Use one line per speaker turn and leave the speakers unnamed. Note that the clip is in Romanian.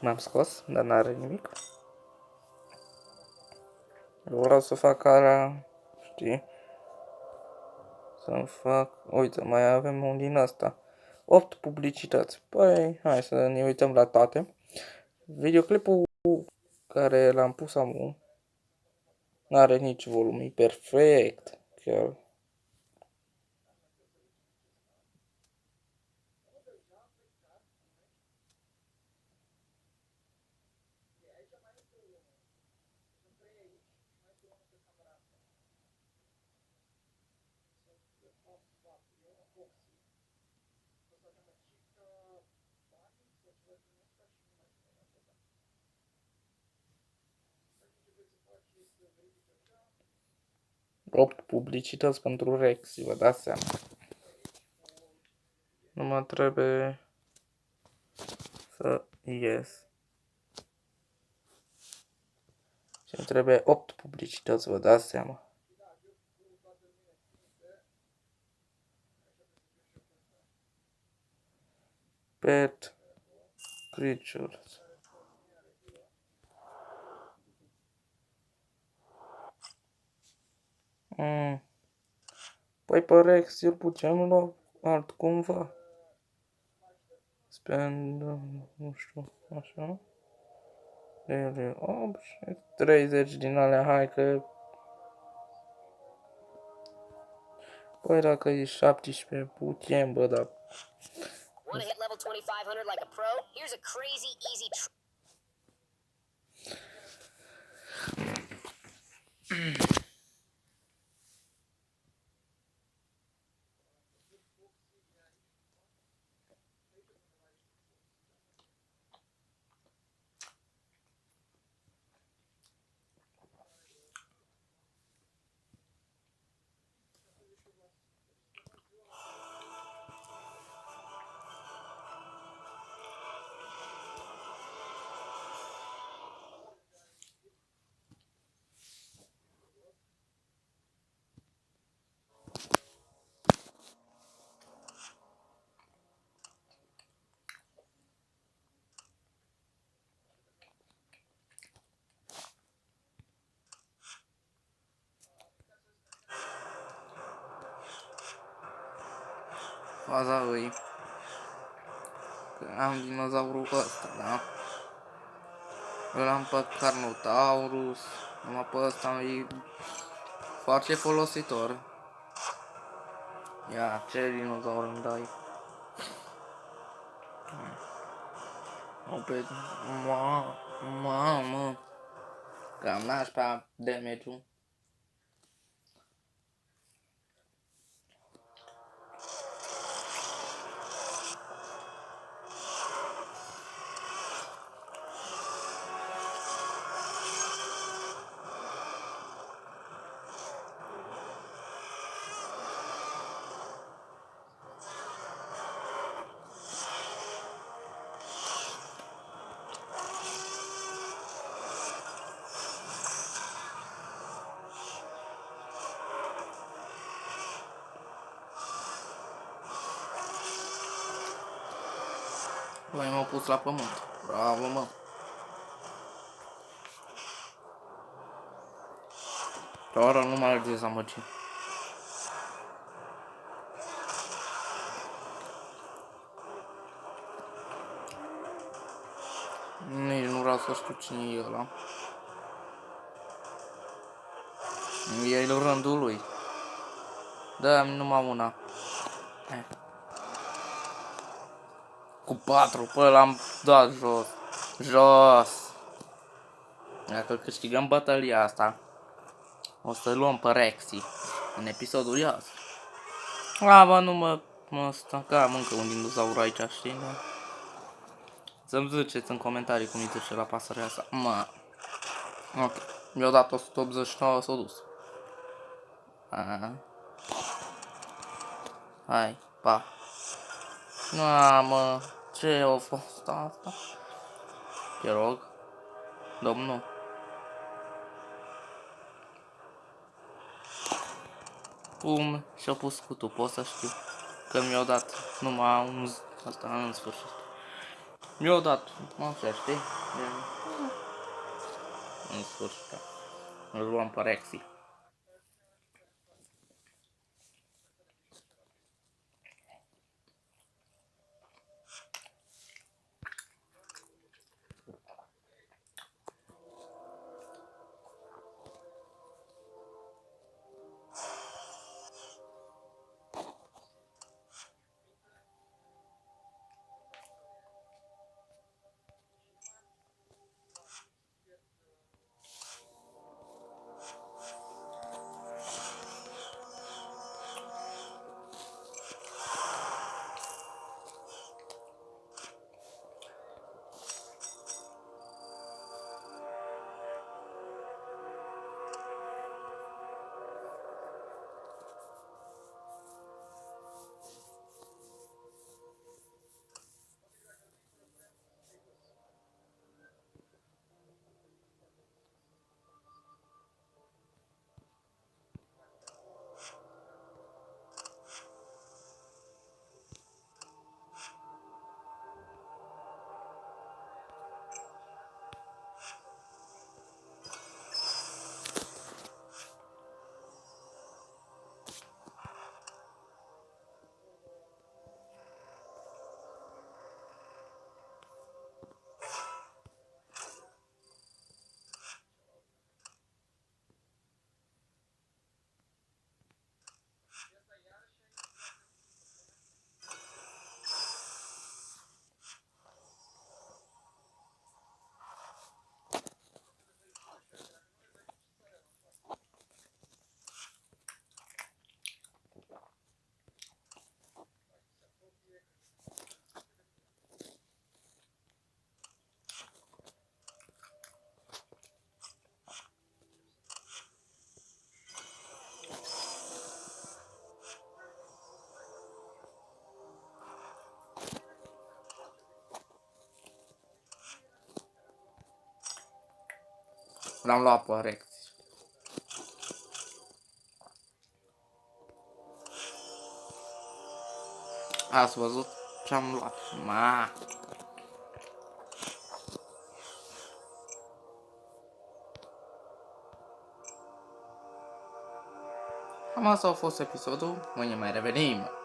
M-am scos, dar n-are nimic. Vreau să fac alea, știi? Să-mi fac... Uite, mai avem un din ăsta. 8 publicități. Păi, hai să ne uităm la toate. Videoclipul care l-am pus acum n-are nici volum, e perfect. Chiar. Opt publicități pentru Rex, vă dați seama. Nu mă trebuie să ies. Și îmi trebuie 8 publicități, vă dați seama. Pet Creatures. Păi pe Rex îl putem lua altcumva. Spend, nu știu, așa. 30 din alea, hai că... Păi dacă e 17, putem, bă, dar...
Want to hit level 2500 like a pro? Here's a crazy easy
Faza lui că am dinozaurul ăsta, da? Îl am pe Carnotaurus, numai pe ăsta e foarte folositor. Ia, ce dinozaur îmi dai? O pe... Mamă! Cam nașpa damage-ul. Păi m-au pus la pământ. Bravo, mă. Doar nu mai are dezamăgit. Nici nu vreau să știu cine e ăla. E rândul lui. Da, numai una. Cu 4, păi l-am dat jos. Jos. Dacă câștigăm bătălia asta, o să luăm pe Rexy în episodul de azi. Bă, nu mă stau, că am încă un dinozaur aici, știi, da? Să-mi ziceți în comentarii cum îi zice la pasărea asta. Mă. Ok. Mi-au dat 189, s-a dus. Hai, pa. Mă, ce a fost asta? Te rog, domnul. Cum și-a pus scutul, pot să știu. Că mi-au dat numai un asta în sfârșit. Mi-au dat, așa, știi? În sfârșit. Îl luăm pe Rexy. L-am luat pe Rexy. Ați văzut ce-am luat? Ma. Cam asta a fost episodul. Mâine mai revenim.